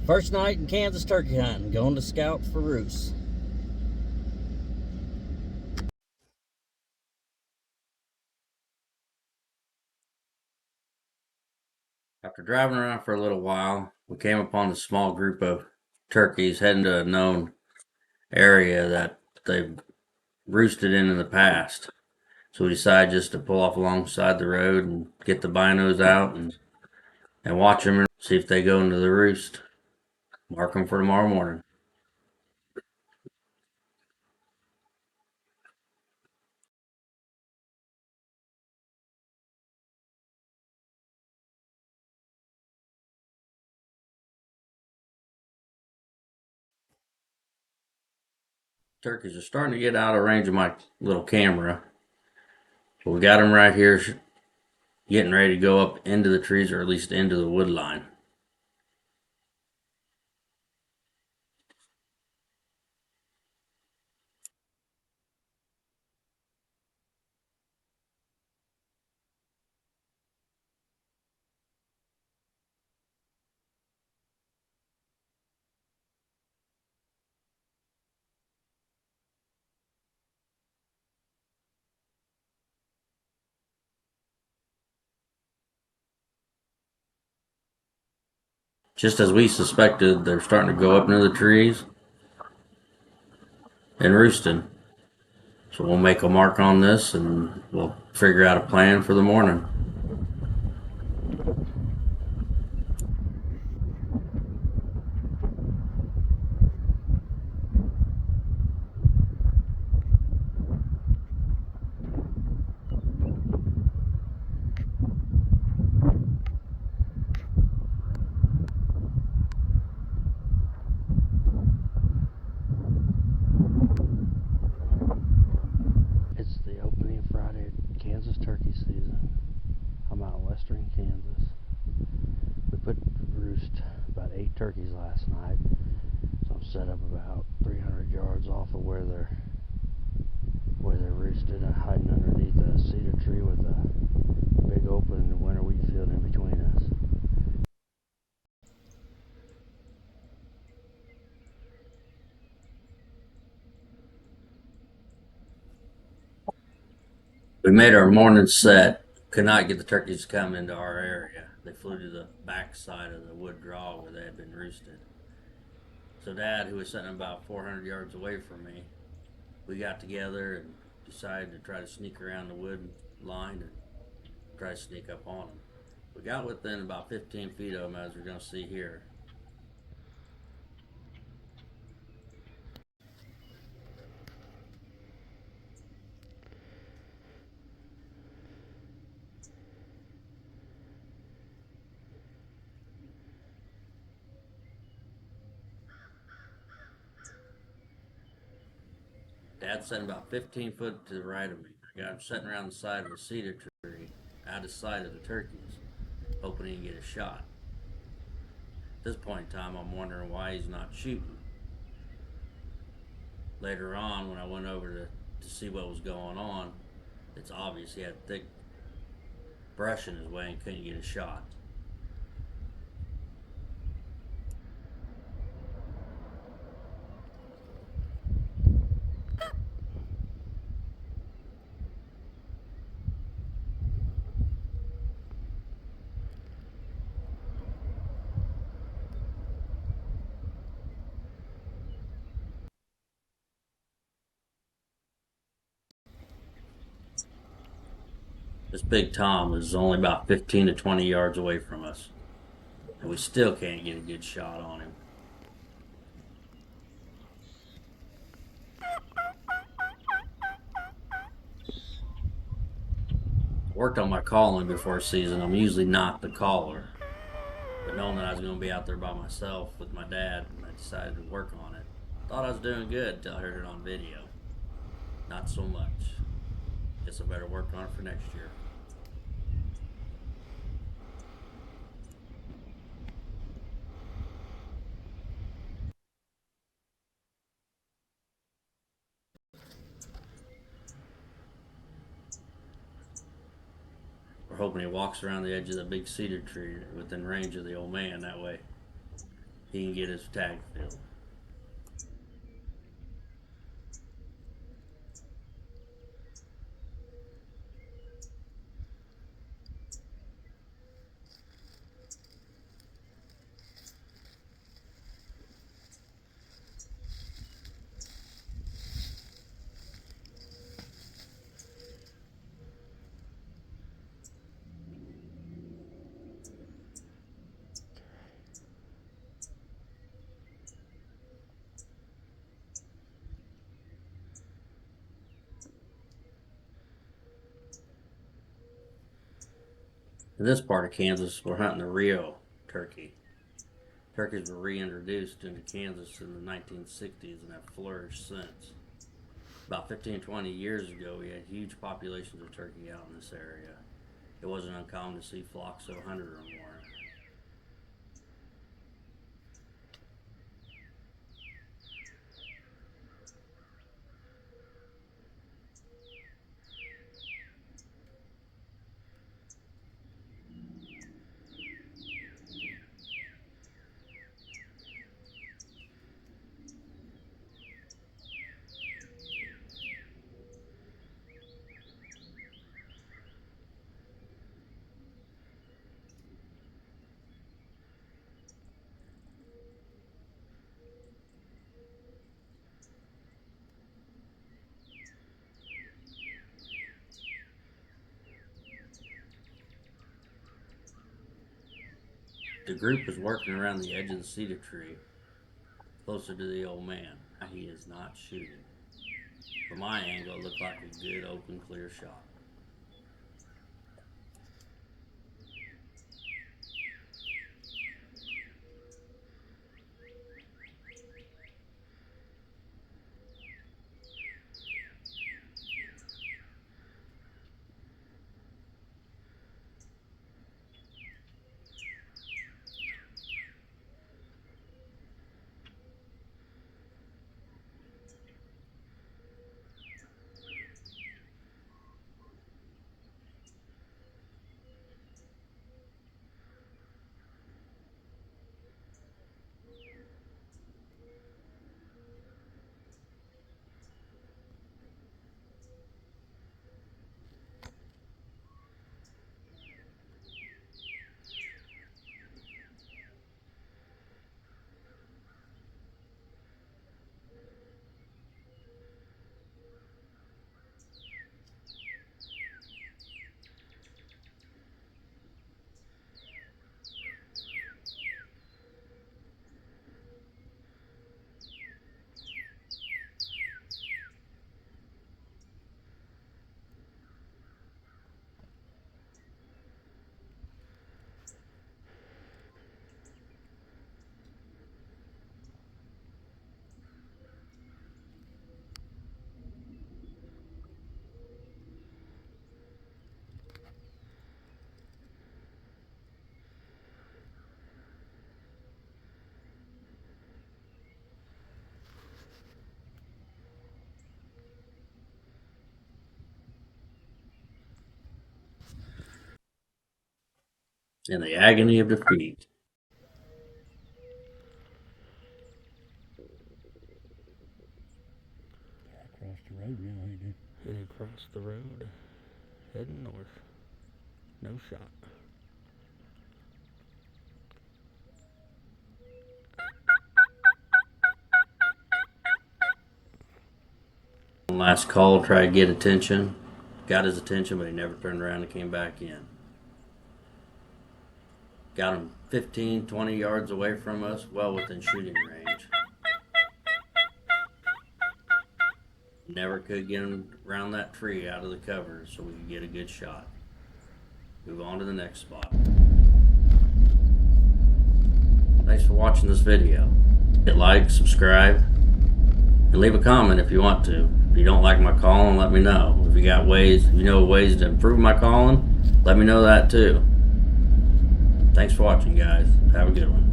First night in Kansas turkey hunting, going to scout for roosts. After driving around for a little while, we came upon a small group of turkeys heading to a known area that they've roosted in the past. So we decided just to pull off alongside the road and get the binos out and watch them and see if they go into the roost. Mark them for tomorrow morning. Turkeys are starting to get out of range of my little camera. But we got them right here getting ready to go up into the trees, or at least into the wood line. Just as we suspected, they're starting to go up into the trees and roosting. So we'll make a mark on this and we'll figure out a plan for the morning. It's the opening Friday of Kansas turkey season. I'm out in western Kansas. We put to roost about 8 turkeys last night. So I'm set up about 300 yards off of where they're roosted, hiding underneath a cedar tree with a big open winter wheat field in between us. We made our morning set. Could not get the turkeys to come into our area. They flew to the back side of the wood draw where they had been roosted. So Dad, who was sitting about 400 yards away from me, we got together and decided to try to sneak around the wood line and try to sneak up on them. We got within about 15 feet of them, as we're going to see here. Dad's sitting about 15 foot to the right of me. I got him sitting around the side of a cedar tree, out of sight of the turkeys, hoping he can get a shot. At this point in time, I'm wondering why he's not shooting. Later on, when I went over to see what was going on, it's obvious he had thick brush in his way and couldn't get a shot. This big Tom is only about 15 to 20 yards away from us, and we still can't get a good shot on him. Worked on my calling before season. I'm usually not the caller, but knowing that I was going to be out there by myself with my dad, I decided to work on it. Thought I was doing good until I heard it on video. Not so much. Guess I better work on it for next year. We're hoping he walks around the edge of the big cedar tree within range of the old man. That way he can get his tag filled. In this part of Kansas, we're hunting the Rio turkey. Turkeys were reintroduced into Kansas in the 1960s and have flourished since. About 15-20 years ago, we had huge populations of turkey out in this area. It wasn't uncommon to see flocks of 100 or more. The group is working around the edge of the cedar tree, closer to the old man. He is not shooting. From my angle, it looked like a good open clear shot. In the agony of defeat. Across the road now, he did. Heading across the road, heading north. No shot. Last call, tried to get attention. Got his attention, but he never turned around and came back in. Got him 15, 20 yards away from us, well within shooting range. Never could get him around that tree out of the cover so we could get a good shot. Move on to the next spot. Thanks for watching this video. Hit like, subscribe, and leave a comment if you want to. If you don't like my calling, let me know. If you got ways, ways to improve my calling, let me know that too. Thanks for watching, guys. Have a good one.